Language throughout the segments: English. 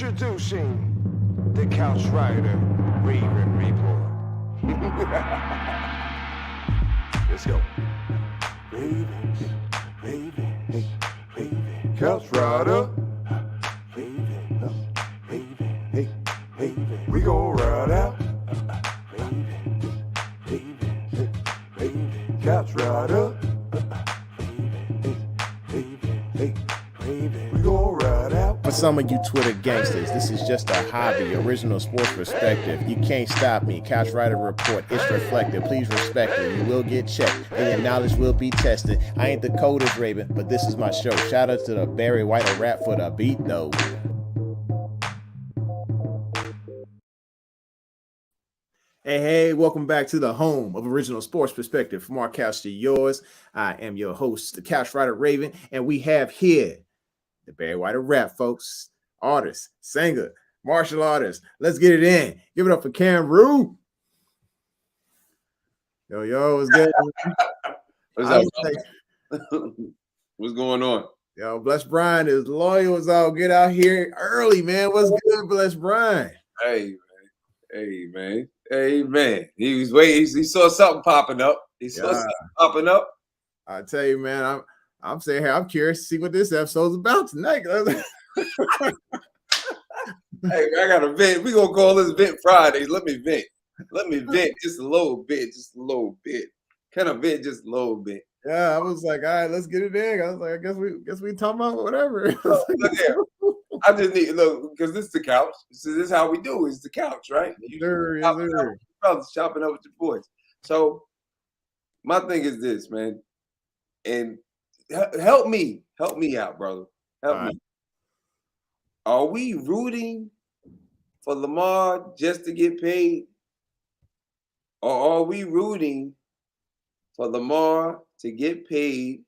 Introducing the Couch Rider Raven Report. Let's go. Ravens, Ravens, Ravens. Couch Rider. Ravens, Ravens, hey, Ravens. We gon' ride out. Ravens, Ravens, Ravens. Couch Rider. For some of you Twitter gangsters, this is just a hobby, original sports perspective. You can't stop me. Couch Rider Report, it's reflective. Please respect it. You will get checked, and your knowledge will be tested. I ain't the coldest Raven, but this is my show. Shout out to the Barry White rap for the beat, though. Hey, welcome back to the home of original sports perspective. From our couch to yours, I am your host, the Couch Rider Raven, and we have here the Barry White rap, folks. Artist, singer, martial artist. Let's get it in. Give it up for Kam Ru. Yo, what's good? What's up? What's going on? Yo, Bless Brian is loyal as all get out here early, man. What's good, Bless Brian? Hey, man. He was waiting. He saw something popping up. I tell you, man, I'm saying here, I'm curious to see what this episode's about tonight. Hey, I got a vent. We're gonna call this Vent Fridays. Let me vent just a little bit. Kind of vent just a little bit. Yeah, I was like, all right, let's get it in. I was like, I guess we talking about whatever. Look here. I just need look because this is the couch. This is how we do. It's the couch, right? Sure. Brothers chopping up with your boys. So my thing is this, man, and help me out, brother. Help me. Are we rooting for Lamar just to get paid, or are we rooting for Lamar to get paid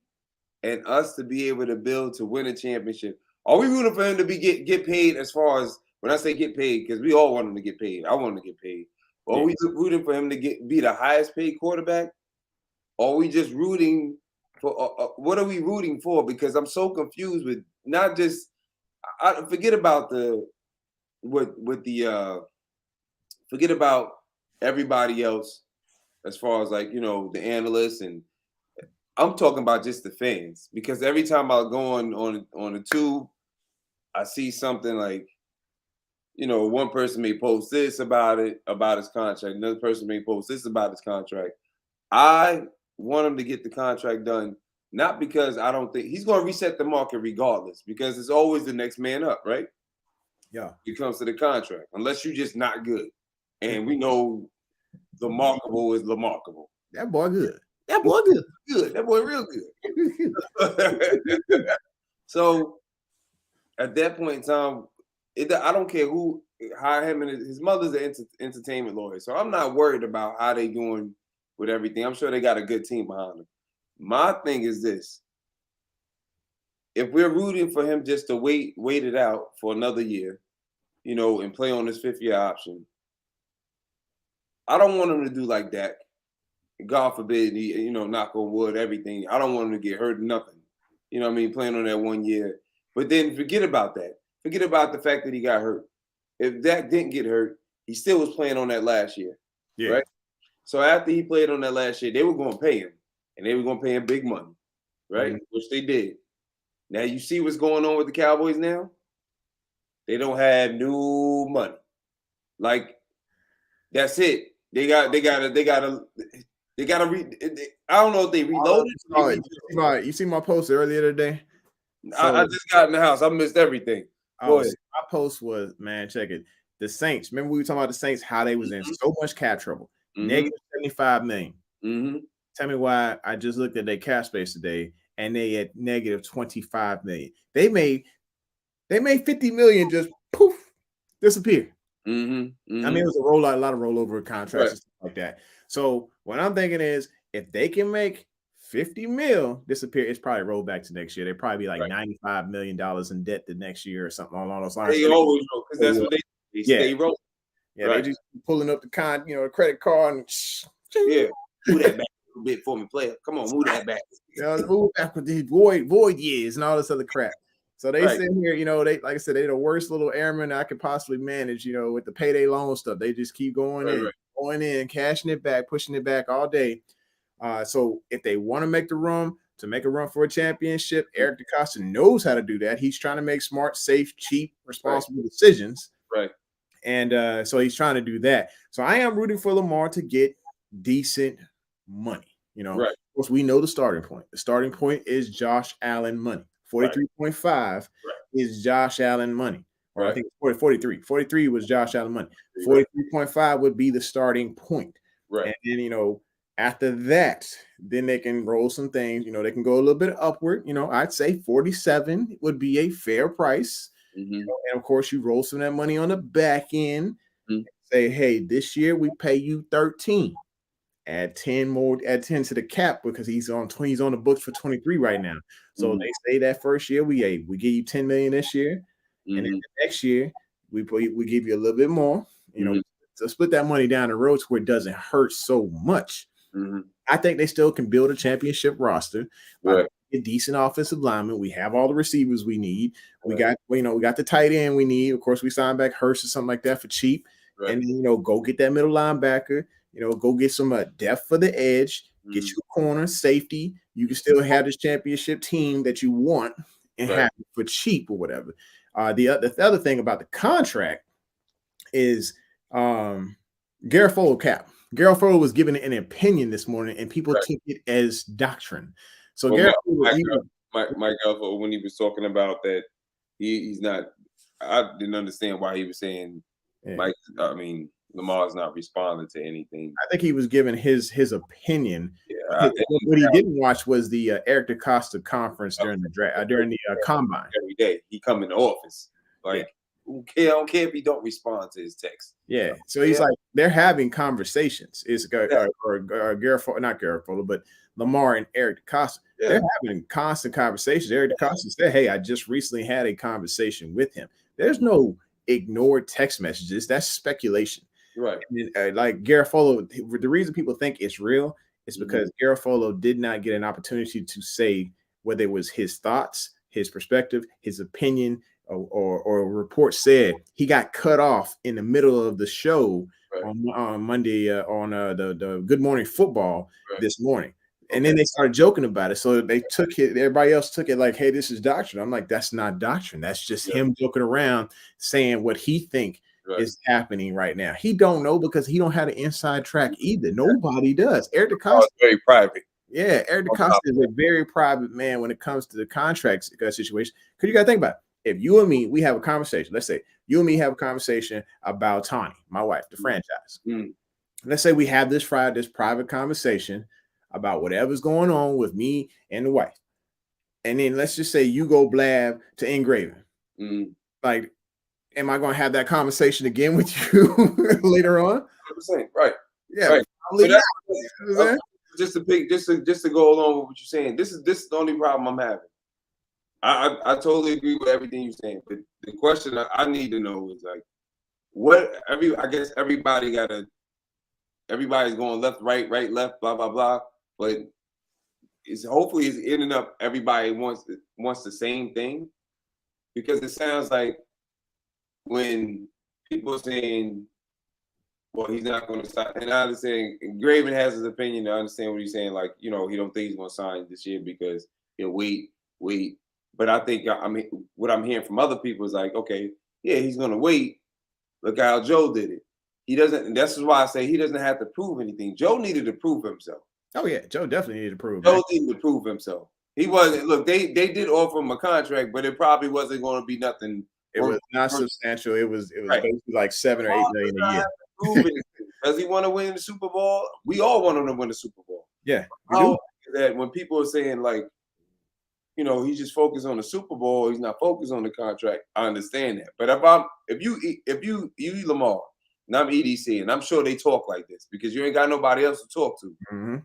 and us to be able to build to win a championship? Are we rooting for him to get paid as far as when I say get paid, because we all want him to get paid. I want him to get paid. Or are we rooting for him to be the highest paid quarterback? Or are we just rooting for what are we rooting for? Because I'm so confused with not just I forget about forget about everybody else as far as like, you know, the analysts, and I'm talking about just the fans, because every time I go on the tube, I see something like, you know, one person may post this about his contract, another person may post this about his contract. I want him to get the contract done, not because I don't think he's going to reset the market regardless, because it's always the next man up, right? Yeah. When it comes to the contract, unless you're just not good. And we know Lamarkable is Lamarkable. That boy good. That boy good. Good. That boy real good. So at that point in time, I don't care who hire him, and his mother's an entertainment lawyer. So I'm not worried about how they doing with everything. I'm sure they got a good team behind them. My thing is this. If we're rooting for him just to wait it out for another year, you know, and play on his fifth-year option, I don't want him to do like that. God forbid, you know, knock on wood, everything. I don't want him to get hurt or nothing. You know what I mean? Playing on that 1 year. But then forget about that. Forget about the fact that he got hurt. If Dak didn't get hurt, he still was playing on that last year. Yeah. Right? So after he played on that last year, they were going to pay him. And they were going to pay him big money. Right? Mm-hmm. Which they did. Now you see what's going on with the Cowboys now? They don't have new money. Like, that's it. They gotta I don't know if they reloaded. You see my post earlier today? So, I just got in the house. I missed everything. Go ahead. My post was, man, check it. The Saints. Remember we were talking about the Saints, how they was in so much cap trouble. Mm-hmm. -$75 million. Mm-hmm. Tell me why. I just looked at their cap space today, and they had -$25 million. They made $50 million just poof disappear. Mm-hmm. Mm-hmm. I mean, it was a lot of rollover contracts and stuff like that. So what I'm thinking is, if they can make $50 million disappear, it's probably rolled back to next year. They'd probably be like $95 million in debt the next year or something along those lines. They always roll, because that's what they stay rolling. Yeah, they just pulling up the credit card and move that back a little bit for me, player. Come on, move that back. Move back with these void years and all this other crap. So they sit here, they like I said, they're the worst little airmen I could possibly manage, with the payday loan stuff. They just keep going in, cashing it back, pushing it back all day. So if they want to make a run for a championship, Eric DeCosta knows how to do that. He's trying to make smart, safe, cheap, responsible decisions. Right. And so he's trying to do that. So I am rooting for Lamar to get decent money. Of course, we know the starting point. The starting point is Josh Allen money. 43.5 is Josh Allen money. Or I think it's 43. 43 was Josh Allen money. 43.5 would be the starting point. Right. And then, after that, then they can roll some things. They can go a little bit upward. I'd say 47 would be a fair price. And of course, you roll some of that money on the back end. Say, hey, this year we pay you 13. Add 10 to the cap because he's on the books for 23 right now. So they say that first year we give you 10 million this year, and then the next year we give you a little bit more. To split that money down the road to where it doesn't hurt so much. I think they still can build a championship roster. A decent offensive lineman. We have all the receivers we need. We got the tight end we need. Of course, we signed back Hurst or something like that for cheap. And then, go get that middle linebacker. Go get some depth for the edge. Get you a corner, safety. You can still have this championship team that you want and have it for cheap or whatever. The other thing about the contract is Garofalo cap. Garofalo was given an opinion this morning, and people took it as doctrine. So Mike Garofalo, when he was talking about that, he's not. I didn't understand why he was saying Lamar's not responding to anything. I think he was giving his opinion. What he didn't watch was the Eric DeCosta conference during the combine. Every day he come in the office I don't care if he don't respond to his text. Yeah, so he's like they're having conversations. It's Garofalo, not Garofalo, but Lamar and Eric DeCosta. They're having constant conversations. Eric DeCosta said, "Hey, I just recently had a conversation with him." There's no ignored text messages. That's speculation. Right. And, like Garofalo, the reason people think it's real is because Garofalo did not get an opportunity to say whether it was his thoughts, his perspective, his opinion, or a report said. He got cut off in the middle of the show on Monday on the Good Morning Football this morning. And then they started joking about it. So they took it, everybody else took it like, hey, this is doctrine. I'm like, that's not doctrine. That's just him joking around saying what he think is happening right now. He don't know because he don't have an inside track either. Nobody does. Eric DeCosta is very private. Yeah, Eric DeCosta is a very private man when it comes to the contract situation. Because you got to think about it. If you and me, we have a conversation. Let's say you and me have a conversation about Tawny, my wife, the franchise. Let's say we have this private conversation about whatever's going on with me and the wife. And then let's just say you go blab to Engraven. Like, am I going to have that conversation again with you later on? 100%, right. Yeah. Right. So just to go along with what you're saying, this is the only problem I'm having. I totally agree with everything you're saying, but the question I need to know is like, I guess everybody's going left, right, left, blah, blah, blah. But hopefully it's ending up everybody wants the same thing, because it sounds like when people are saying, well, he's not going to sign, and I understand Graven has his opinion. I understand what he's saying, like, he don't think he's going to sign this year because he'll wait. But I think what I'm hearing from other people is like, okay, yeah, he's going to wait. Look how Joe did it. He doesn't, and that's why I say he doesn't have to prove anything. Joe needed to prove himself. Oh yeah, Joe definitely needed to prove. Joe needed to prove himself. He wasn't. Look, they did offer him a contract, but it probably wasn't going to be nothing. It was not substantial. It was basically like $7 or $8 million a year. Does he want to win the Super Bowl? We all want him to win the Super Bowl. Yeah, we do. That when people are saying like, he's just focused on the Super Bowl, he's not focused on the contract. I understand that. But if you Lamar, and I'm EDC, and I'm sure they talk like this because you ain't got nobody else to talk to.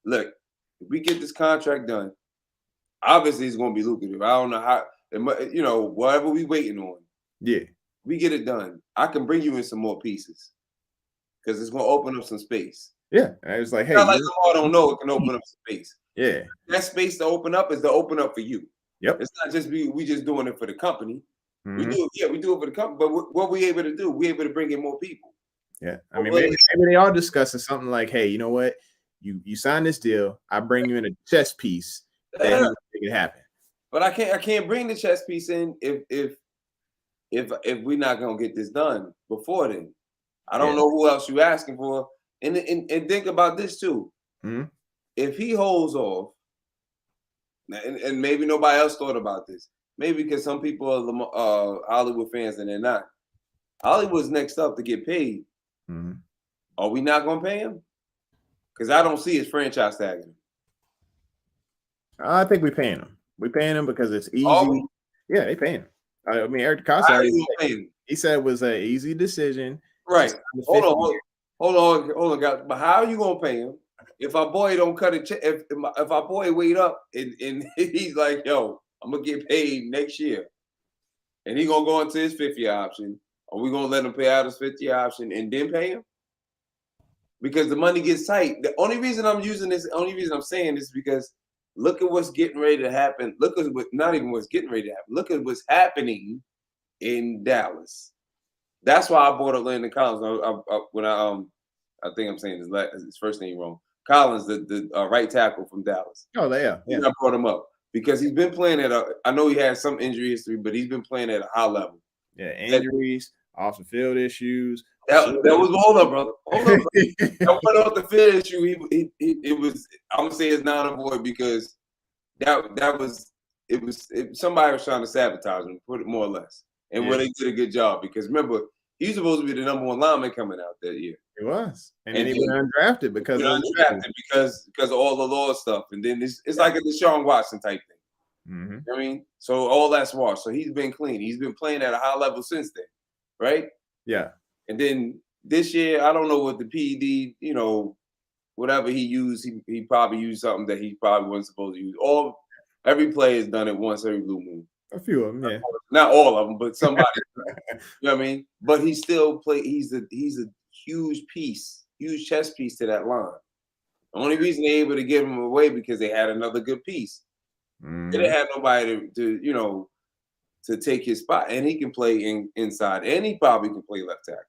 Look, if we get this contract done, obviously it's going to be lucrative. I don't know how, whatever we waiting on. Yeah, we get it done. I can bring you in some more pieces because it's going to open up some space. Yeah, I was like, hey, not like Lamar don't know it can open up space. Yeah, that space to open up is to open up for you. Yep. It's not just we just doing it for the company. Mm-hmm. We do it for the company. But what we able to do? We able to bring in more people. Yeah, I mean, maybe they all discussing something like, "Hey, you know what? You sign this deal. I bring you in a chess piece that make it happen." But I can't bring the chess piece in if we're not gonna get this done before then. I don't know who else you asking for. And think about this too. Mm-hmm. If he holds off, and maybe nobody else thought about this, maybe because some people are Hollywood fans and they're not. Hollywood's next up to get paid. Mm-hmm. Are we not gonna pay him? Because I don't see his franchise tagging him. I think we're paying him. We're paying him because it's easy. Yeah, they paying him. I mean, Eric Costa, he said it was an easy decision. Right. Hold on, guys. But how are you gonna pay him if our boy don't cut it? If our boy wait up and he's like, "Yo, I'm gonna get paid next year," and he gonna go into his 5th-year option, are we gonna let him pay out his 5th-year option and then pay him? Because the money gets tight. The only reason I'm saying this is because look at what's getting ready to happen. Look at not even what's getting ready to happen. Look at what's happening in Dallas. That's why I bought Landon Collins. I think I'm saying his first name wrong. Collins, the right tackle from Dallas. Oh, yeah. I brought him up because he's been playing I know he has some injury history, but he's been playing at a high level. Yeah, injuries, off the field issues. That was hold up, brother. Hold up. That went off the field issue. It was. I'm gonna say it's non-avoid because somebody was trying to sabotage him, put it more or less, and where they did a good job because remember he's supposed to be the number 1 lineman coming out that year. He was, and then he went undrafted because of all the law stuff, and then it's like a Deshaun Watson type thing. Mm-hmm. You know what I mean, so all that's washed. So he's been clean. He's been playing at a high level since then, right? Yeah. And then this year, I don't know what the PED, whatever he used, he probably used something that he probably wasn't supposed to use. Every player has done it once every blue moon. A few of them, yeah. Not all of them, but somebody. You know what I mean? But he still he's a huge piece, huge chess piece to that line. The only reason they're able to give him away because they had another good piece. Mm-hmm. They didn't have nobody to take his spot, and he can play inside, and he probably can play left tackle.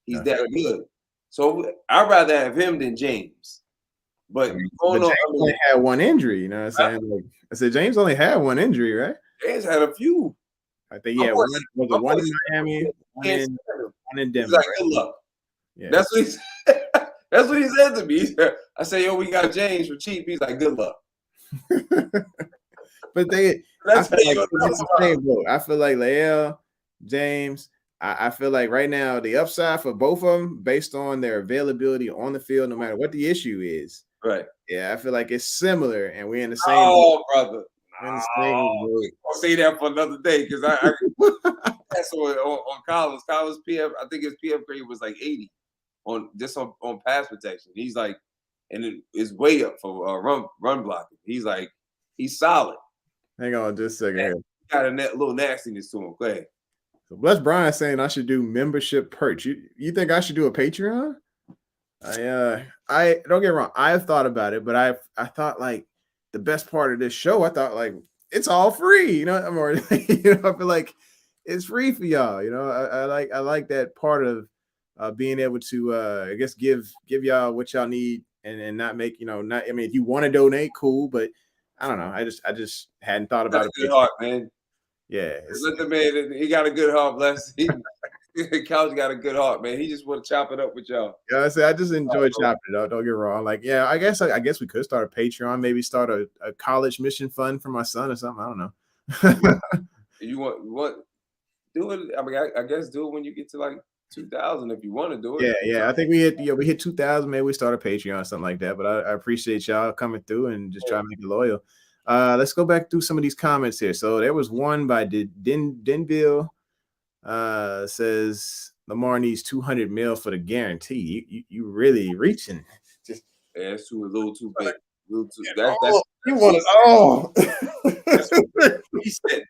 He's that good. So I'd rather have him than James. But James only had one injury, you know what I'm saying? Like, I said James only had one injury, right? James had a few. I think one in Miami, one in Denver. He's like, good luck. Yeah. That's what he said. That's what he said to me. I say, yo, we got James for cheap. He's like, good luck. But I feel like Lael, James, I feel like right now the upside for both of them, based on their availability on the field, no matter what the issue is. Right. Yeah, I feel like it's similar, and we're in the same. Oh, brother. I'll say that for another day because that's on Collins. Collins PF, I think his PF grade was like 80 on pass protection. He's like, and it is way up for run blocking. He's solid. Hang on just a second here. Got a little nastiness to him. Go ahead. So Bless Brian saying I should do membership perch. You think I should do a Patreon? I don't get me wrong. I've thought about it, but I thought like the best part of this show, I thought like it's all free. I feel like it's free for y'all. I like that part of being able to I guess give y'all what y'all need and not make if you want to donate, cool, but I don't know. I just hadn't thought about it. Good heart, man. Yeah, let the man. He got a good heart. Bless. Couch got a good heart, man. He just want to chop it up with y'all. Yeah, I just enjoy chopping it up. Don't get me wrong. Like, yeah, I guess we could start a Patreon. Maybe start a college mission fund for my son or something. I don't know. You want do it? I mean, I guess do it when you get to like 2,000 if you want to do it. Yeah. I think we hit 2,000. Maybe we start a Patreon or something like that. But I appreciate y'all coming through and just trying to make it loyal. Let's go back through some of these comments here. So there was one by Denville. Says Lamar needs 200 mil for the guarantee. You really reaching? It's a little too big. You want it all? That's what he said.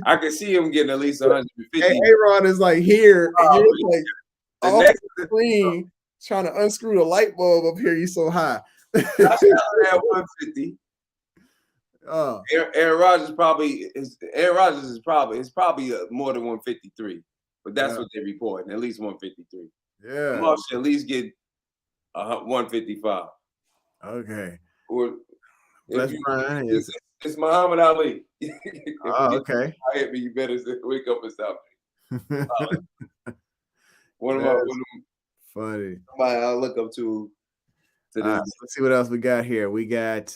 I can see him getting at least 150. Aaron is like here, and you're like all clean, trying to unscrew the light bulb up here. You so high. I should have 150. Oh, Aaron Rodgers is probably more than 153, but that's what they're reporting, at least 153. yeah. Lamar should at least get 155. Okay. Or That's Brian. Yes. it's Muhammad Ali. Oh, okay. Hit me, you better wake up and stop me. One of funny. somebody I'll look up to this. Let's see what else we got here. We got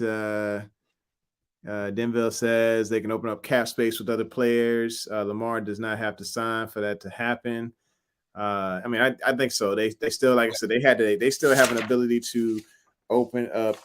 Denville says they can open up cap space with other players. Lamar does not have to sign for that to happen. I mean, I think so. They still, like I said, they still have an ability to open up.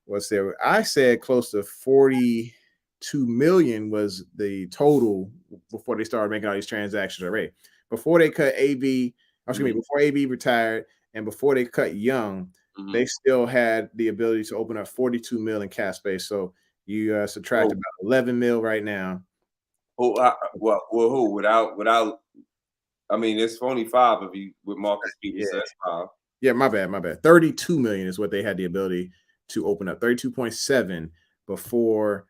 What's there? I said close to 42 million was the total before they started making all these transactions already. Before they cut AB, before AB retired and before they cut Young, they still had the ability to open up 42 mil in cap space. So you subtract about 11 mil right now. Who? Without. I mean, it's only 5 of you with Marcus Peters. So that's 5. Yeah, my bad. 32 million is what they had the ability to open up. 32.7 before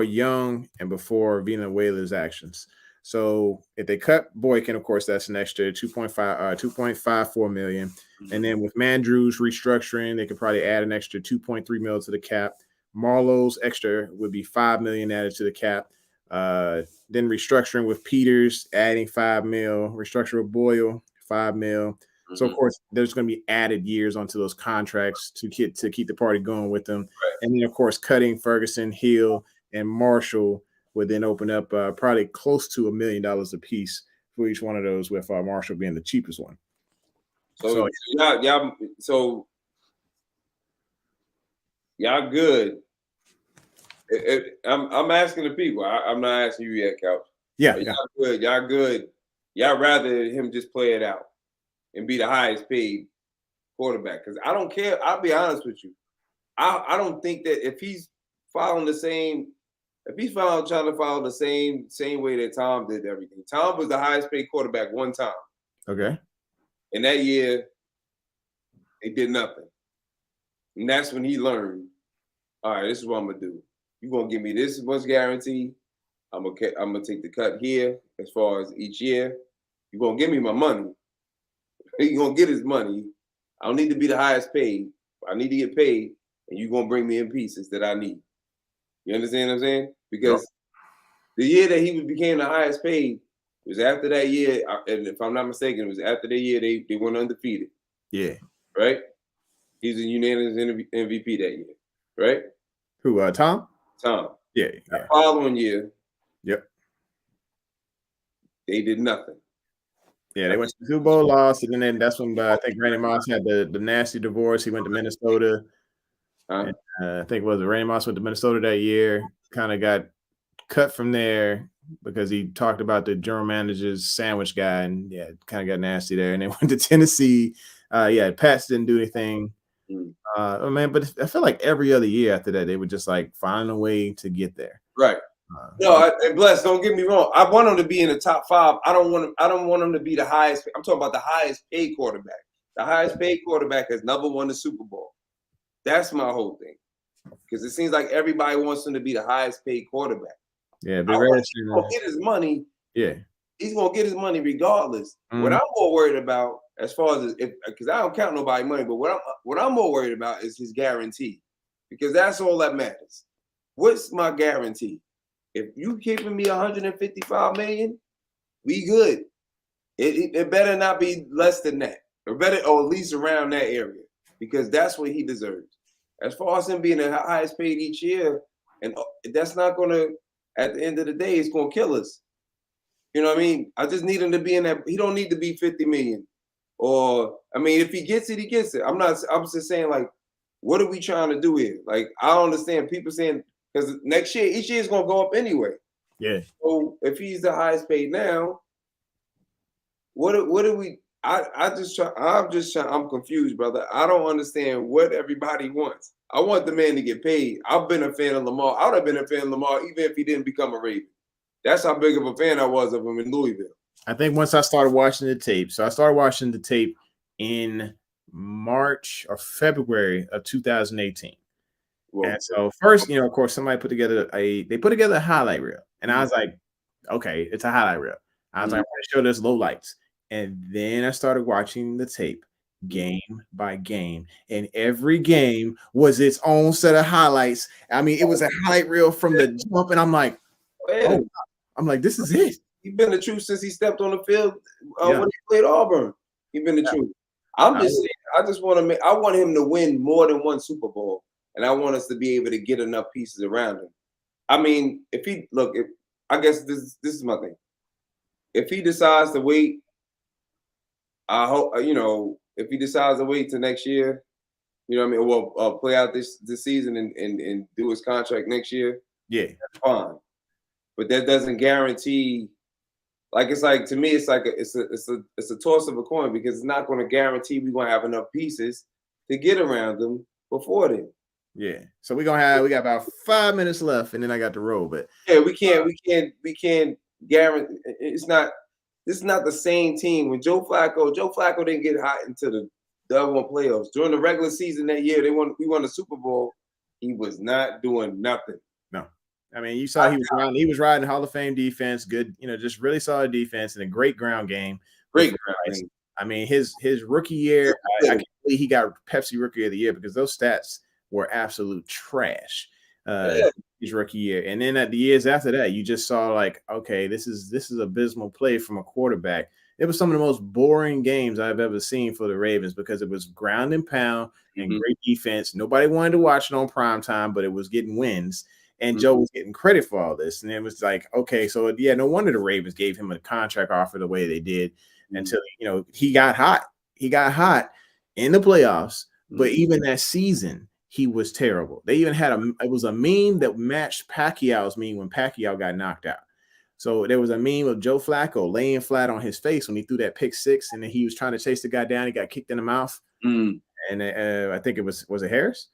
Young and before Villanueva's actions. So if they cut Boykin, of course, that's an extra 2.54 million. And then with Mandrew's restructuring, they could probably add an extra 2.3 mil to the cap. Marlowe's extra would be 5 million added to the cap. Then restructuring with Peters, adding 5 mil. Restructure with Boyle, 5 mil. So of course, there's going to be added years onto those contracts to keep the party going with them. Right. And then of course, cutting Ferguson, Hill, and Marshall would then open up probably close to $1 million a piece for each one of those, with Marshall being the cheapest one. So y'all good. I'm asking the people. I'm not asking you yet, Couch. Yeah, y'all good. Y'all good. Y'all rather him just play it out and be the highest paid quarterback? Because I don't care. I'll be honest with you. I don't think that if he's trying to follow the same way that Tom did everything. Tom was the highest paid quarterback one time. Okay. And that year, they did nothing. And that's when he learned, all right, this is what I'm gonna do. You're gonna give me this much guarantee. I'm gonna take the cut here as far as each year. You're gonna give me my money. You're gonna get his money. I don't need to be the highest paid. I need to get paid, and you're gonna bring me in pieces that I need. You understand what I'm saying? Because the year that he became the highest paid was after that year, and if I'm not mistaken, it was after the year they went undefeated. Yeah. Right? He's a unanimous MVP that year. Right? Who? Tom? Tom. Yeah. The following year. Yep. They did nothing. Yeah, they went to the Super Bowl, lost, and then that's when I think Randy Moss had the nasty divorce. He went to Minnesota. And, I think Randy Moss went to Minnesota that year. Kind of got cut from there because he talked about the general manager's sandwich guy, and kind of got nasty there. And they went to Tennessee. Pats didn't do anything. But I feel like every other year after that, they would just like find a way to get there. Right. Bless. Don't get me wrong. I want him to be in the top 5. I don't want him to be the highest. I'm talking about the highest paid quarterback. The highest paid quarterback has never won the Super Bowl. That's my whole thing. Because it seems like everybody wants him to be the highest paid quarterback. Yeah, but he's gonna get his money. Yeah, he's gonna get his money regardless. What I'm more worried about, as far as because I don't count nobody money, but what I'm more worried about is his guarantee, because that's all that matters. What's my guarantee? If you giving me 155 million, we good. It better not be less than that, or at least around that area, because that's what he deserves. As far as him being the highest paid each year, and that's not gonna, at the end of the day, it's gonna kill us. You know what I mean? I just need him to be in that. He don't need to be 50 million. Or, I mean, if he gets it, he gets it. I'm just saying, like, what are we trying to do here? Like, I don't understand people saying, because next year, each year is gonna go up anyway. Yeah. So if he's the highest paid now, what do we? I'm confused, brother. I don't understand what everybody wants. I want the man to get paid. I've been a fan of Lamar. I would have been a fan of Lamar even if he didn't become a Raven. That's how big of a fan I was of him in Louisville. I think once I started watching the tape, so I started watching the tape in March or February of 2018. And so first, of course, somebody put together a highlight reel, and I was like, okay, it's a highlight reel. I was like, I want to show this low lights, and then I started watching the tape game by game, and every game was its own set of highlights. I mean, it was a highlight reel from the jump, and I'm like, oh, I'm like, this is it. He's been the truth since he stepped on the field when he played Auburn. He's been the truth. I'm just saying, I want him to win more than one Super Bowl, and I want us to be able to get enough pieces around him. I mean, I guess this is my thing. If he decides to wait, I hope if he decides to wait till next year, you know what I mean, well, play out this season and do his contract next year. Yeah, that's fine. But that doesn't guarantee. Like it's like to me, it's like it's a toss of a coin because it's not going to guarantee we're going to have enough pieces to get around them before then. Yeah. So we got about 5 minutes left, and then I got to roll. But yeah, we can't guarantee. This is not the same team. When Joe Flacco didn't get hot into the other one playoffs during the regular season that year. We won the Super Bowl. He was not doing nothing. No. I mean, you saw he was riding Hall of Fame defense, good, just really solid defense and a great ground game. Great ground game. I mean, his rookie year, I can't believe he got Pepsi Rookie of the Year because those stats were absolute trash. His rookie year, and then at the years after that, you just saw like, okay, this is abysmal play from a quarterback. It was some of the most boring games I've ever seen for the Ravens because it was ground and pound and great defense. Nobody wanted to watch it on primetime, but it was getting wins. And Joe was getting credit for all this. And it was like, okay, so yeah, no wonder the Ravens gave him a contract offer the way they did until, he got hot. He got hot in the playoffs. But even that season, he was terrible. They even had it was a meme that matched Pacquiao's meme when Pacquiao got knocked out. So there was a meme of Joe Flacco laying flat on his face when he threw that pick six, and then he was trying to chase the guy down. He got kicked in the mouth. And I think it was it Harris?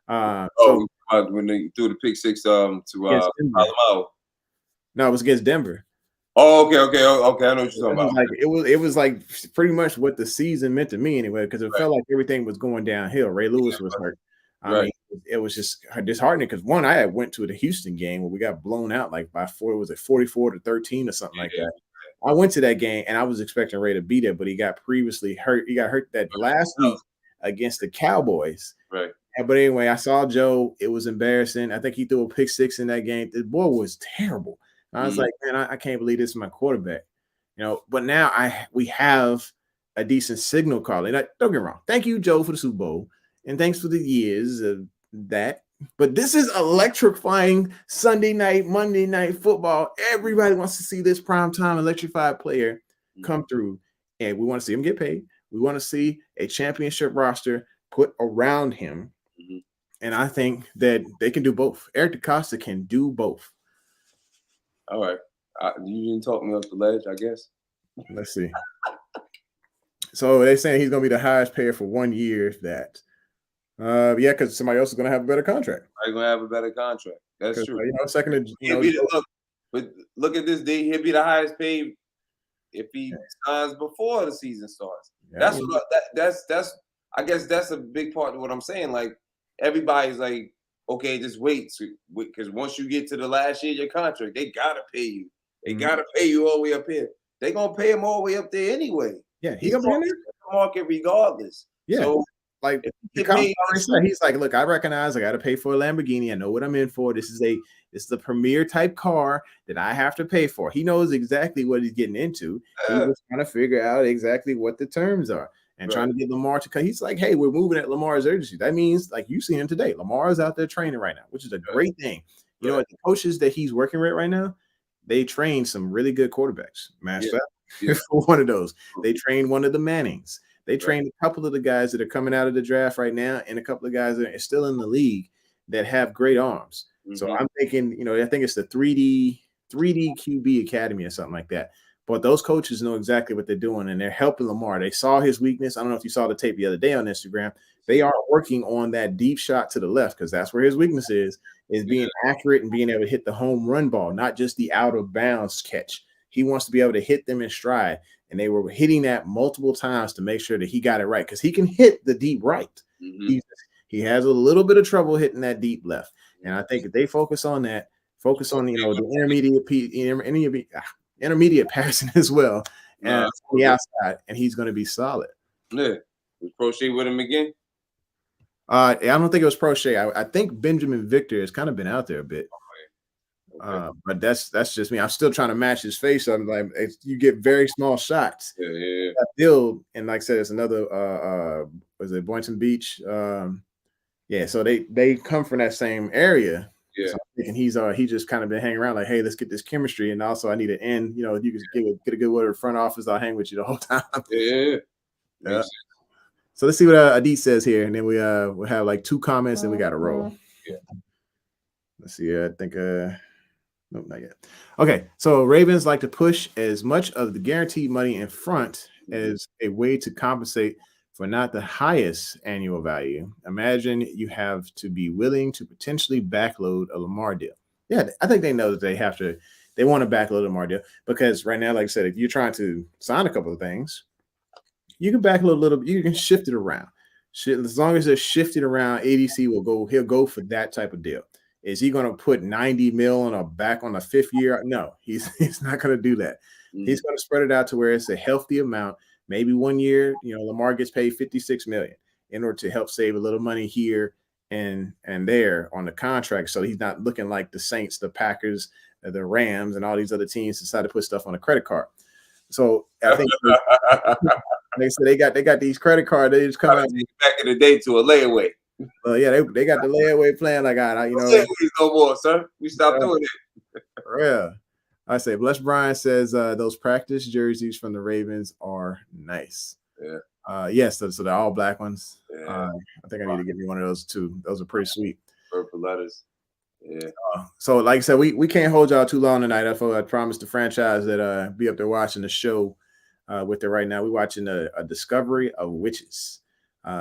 When they threw the pick six to Alamo. No, it was against Denver. Oh, okay. I know what you're talking about. It was like pretty much what the season meant to me anyway, because it felt like everything was going downhill. Ray Lewis was hurt. I mean, it was just disheartening because one, I had went to the Houston game where we got blown out like by 44-13 or something like that. I went to that game and I was expecting Ray to be there, but he got previously hurt. He got hurt that last week against the Cowboys. Right. But anyway, I saw Joe. It was embarrassing. I think he threw a pick six in that game. The boy was terrible. I was like, man, I can't believe this is my quarterback. But now we have a decent signal calling. Don't get me wrong. Thank you, Joe, for the Super Bowl. And thanks for the years of that. But this is electrifying Sunday night, Monday night football. Everybody wants to see this primetime electrified player come through. And we want to see him get paid. We want to see a championship roster put around him. And I think that they can do both. Eric DeCosta can do both. All right. You didn't talk me off the ledge, I guess. Let's see. So they're saying he's going to be the highest payer for 1 year, if that. Because somebody else is going to have a better contract. I'm going to have a better contract. That's true. But look at this day. He'll be the highest paid if he signs before the season starts. Yeah, that's I guess that's a big part of what I'm saying. Like everybody's like, okay, just wait, because once you get to the last year of your contract, they gotta pay you. They gotta pay you all the way up here. They gonna pay him all the way up there anyway. Yeah, he's gonna be in there. Market regardless. Yeah. So, like he's like, look, I recognize I got to pay for a Lamborghini. I know what I'm in for. This is the premier type car that I have to pay for. He knows exactly what he's getting into. He's just trying to figure out exactly what the terms are and trying to get Lamar to cut. He's like, hey, we're moving at Lamar's urgency. That means, like you see him today, Lamar is out there training right now, which is a great thing. You know what? The coaches that he's working with right now, they train some really good quarterbacks. Master one of those. They train one of the Mannings. They trained a couple of the guys that are coming out of the draft right now, and a couple of guys that are still in the league that have great arms. So I'm thinking, I think it's the 3D QB Academy or something like that. But those coaches know exactly what they're doing, and they're helping Lamar. They saw his weakness. I don't know if you saw the tape the other day on Instagram. They are working on that deep shot to the left because that's where his weakness is being accurate and being able to hit the home run ball, not just the out of bounds catch. He wants to be able to hit them in stride. And they were hitting that multiple times to make sure that he got it right because he can hit the deep right. He He has a little bit of trouble hitting that deep left. And I think if they focus on that, focus on, the intermediate passing as well, and on the outside, and he's going to be solid. Yeah. Was Crochet with him again? I don't think it was Crochet. I think Benjamin Victor has kind of been out there a bit. Okay. But that's just me. I'm still trying to match his face. I'm like, you get very small shots. Yeah. Build, and like I said, it's another was it Boynton Beach? Yeah, so they come from that same area. Yeah, so I'm thinking he just kind of been hanging around like, hey, let's get this chemistry, and also I need an end. You can get a good word of the front office. I'll hang with you the whole time. Yeah. So let's see what Adit says here, and then we'll have like 2 comments, and we got to roll. Yeah. Let's see. I think nope, not yet. Okay, so Ravens like to push as much of the guaranteed money in front as a way to compensate for not the highest annual value. Imagine you have to be willing to potentially backload a Lamar deal. Yeah, I think they know that they want to backload a Lamar deal, because right now, like I said, if you're trying to sign a couple of things, you can backload a little bit, you can shift it around. As long as they're shifted around, ADC he'll go for that type of deal. Is he going to put 90 mil back on the 5th year? No, he's not going to do that. He's going to spread it out to where it's a healthy amount. Maybe 1 year, Lamar gets paid $56 million in order to help save a little money here and there on the contract. So he's not looking like the Saints, the Packers, the Rams, and all these other teams decide to put stuff on a credit card. So I think they got these credit cards. They just come out back in the day to a layaway. Yeah, they got the layaway plan. Like, layaways no more, sir. We stopped doing it. Yeah. I say, Bless Brian says those practice jerseys from the Ravens are nice. Yeah. Yes, so they're all black ones. Yeah. I think I need to get me one of those too. Those are pretty sweet. Purple letters. Yeah. So like I said, we can't hold y'all too long tonight. I promised the franchise that be up there watching the show with it right now. We're watching a Discovery of Witches.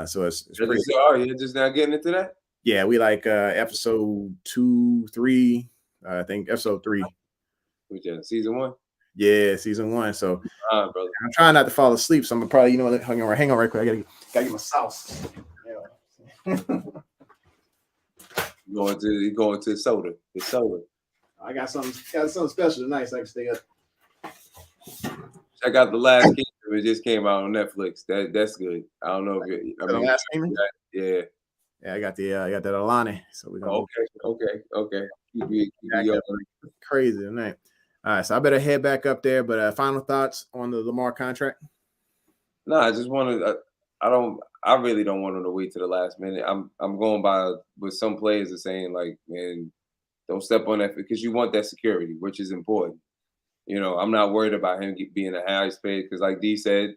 So it's pretty. You're just now getting into that? Yeah, we like episode 2, 3. I think episode 3. Which season 1? Yeah, season 1. So brother. I'm trying not to fall asleep. So I'm probably, hang on right quick. I gotta get my sauce. Yeah. Going to soda. It's soda. I got something special tonight, so I can stay up. Check out The Last Kingdom. It just came out on Netflix. That's good. I don't know if it. The Last Kingdom? Yeah. Yeah, I got that Alani. So we're gonna Okay. Keep me crazy tonight. All right, so I better head back up there. But final thoughts on the Lamar contract? No, I just want to. I really don't want him to wait to the last minute. I'm going by what some players are saying, like, man, don't step on that, because you want that security, which is important. I'm not worried about him being the highest paid, because, like D said,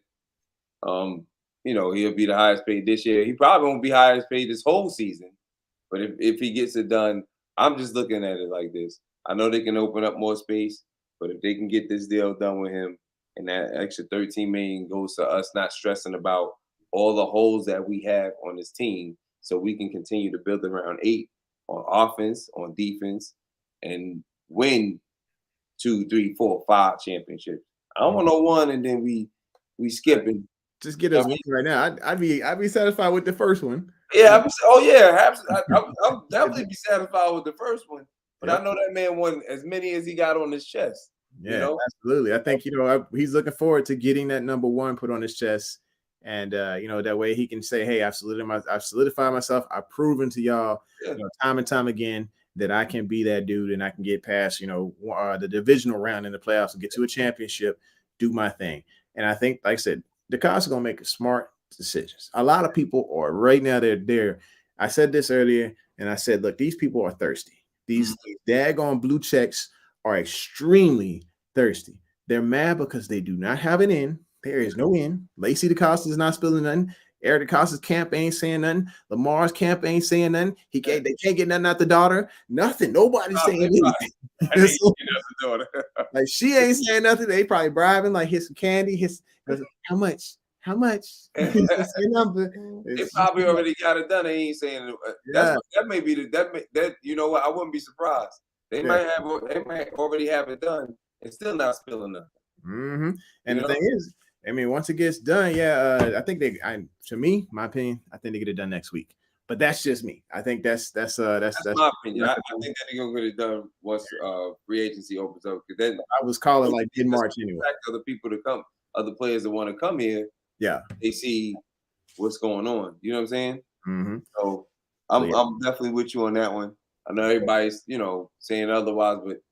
he'll be the highest paid this year. He probably won't be highest paid this whole season, but if he gets it done, I'm just looking at it like this. I know they can open up more space, but if they can get this deal done with him, and that extra $13 million goes to us not stressing about all the holes that we have on this team, so we can continue to build around 8 on offense, on defense, and win 2, 3, 4, 5 championships. I don't want no one, and then we skipping. Just get us one right now. I'd be satisfied with the first one. Yeah, I'll definitely be satisfied with the first one. But I know that man won as many as he got on his chest. Yeah, absolutely. I think he's looking forward to getting that number 1 put on his chest, and that way he can say, "Hey, I've solidified myself. I've proven to y'all, time and time again, that I can be that dude, and I can get past the divisional round in the playoffs and get to a championship, do my thing." And I think, like I said, the Cardinals are gonna make smart decisions. A lot of people are right now. They're. I said this earlier, and I said, look, these people are thirsty. These daggone blue checks are extremely thirsty. They're mad because they do not have an in. There is no in. Lacey DeCosta is not spilling nothing. Eric DeCosta's camp ain't saying nothing. Lamar's camp ain't saying nothing. They can't get nothing out the daughter. Nothing. Nobody's saying anything. Like, she ain't saying nothing. They probably bribing, like, here's some candy. How much? They probably already got it done. They ain't saying it. That may be that. You know what? I wouldn't be surprised. They might already have it done and still not spilling nothing. Mm-hmm. And the thing is, I mean, once it gets done, I think my opinion, I think they get it done next week. But that's just me. I think that's my opinion. I think that they're gonna get it done once free agency opens up. Because then I was calling like in March anyway. Other people to come, other players that want to come here. Yeah, they see what's going on. You know what I'm saying? Mm-hmm. So I'm definitely with you on that one. I know everybody's saying otherwise, but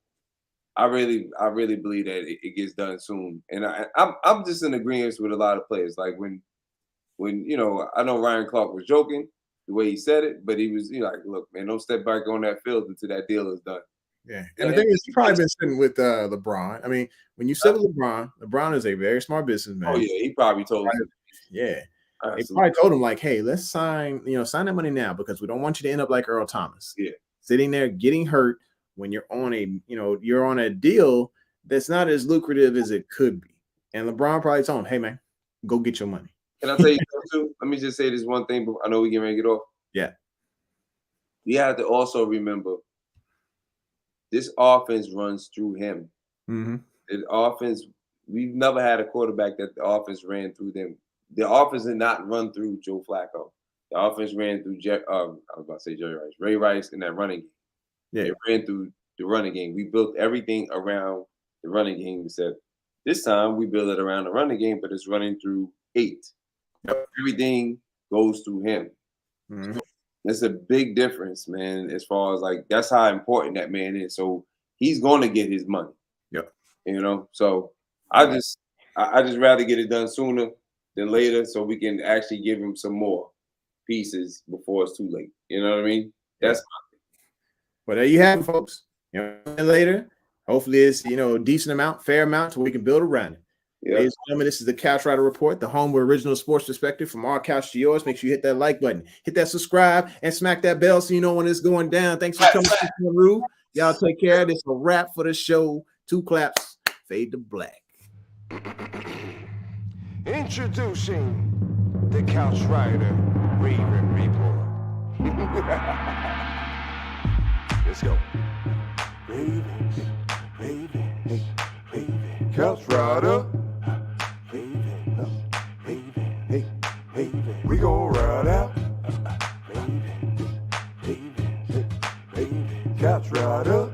I really believe that it gets done soon. And I'm just in agreement with a lot of players. Like when I know Ryan Clark was joking the way he said it, but he was like, look, man, don't step back on that field until that deal is done. Yeah. And the thing is, he's probably been sitting with LeBron. I mean, when you sit with LeBron is a very smart businessman. Oh yeah, he probably told him. Yeah. Absolutely. He probably told him like, hey, let's sign that money now because we don't want you to end up like Earl Thomas. Yeah. Sitting there getting hurt when you're on a deal that's not as lucrative as it could be. And LeBron probably told him, hey man, go get your money. Can I tell you something too? Let me just say this one thing, but I know we get ready to get off. Yeah. You have to also remember this offense runs through him. Mm-hmm. The offense, we've never had a quarterback that the offense ran through them. The offense did not run through Joe Flacco. The offense ran through I was about to say Jerry Rice. Ray Rice in that running game. Yeah. It ran through the running game. We built everything around the running game. We said, this time we build it around the running game, but it's running through 8. Yep. Everything goes through him. Mm-hmm. So it's a big difference, man, as far as like that's how important that man is. So he's going to get his money. Yep. So I just rather get it done sooner than later so we can actually give him some more pieces before it's too late. You know what I mean? That's my thing. Well, there you have it, folks. Later, hopefully it's a decent amount, fair amount, so we can build around it. Yeah. Ladies and gentlemen, this is the Couch Rider Report, the home with original sports perspective from our couch to yours. Make sure you hit that like button, hit that subscribe, and smack that bell so you know when it's going down. Thanks for coming to Kam Ru. Y'all take care. This is a wrap for the show. 2 claps, fade to black. Introducing the Couch Rider Raven Report. Let's go. Ravens. Couch Rider. Raven. We gon' ride out. Raven. Couch Rider.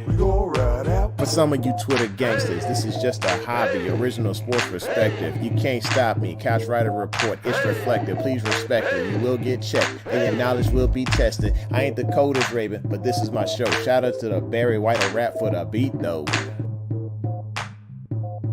We gon' ride out. For some of you Twitter gangsters, this is just a hobby, original sports perspective. You can't stop me. Couch Rider Report, it's reflective. Please respect me. You will get checked, and your knowledge will be tested. I ain't the coldest Raven, but this is my show. Shout out to the Barry White rap for the beat, though.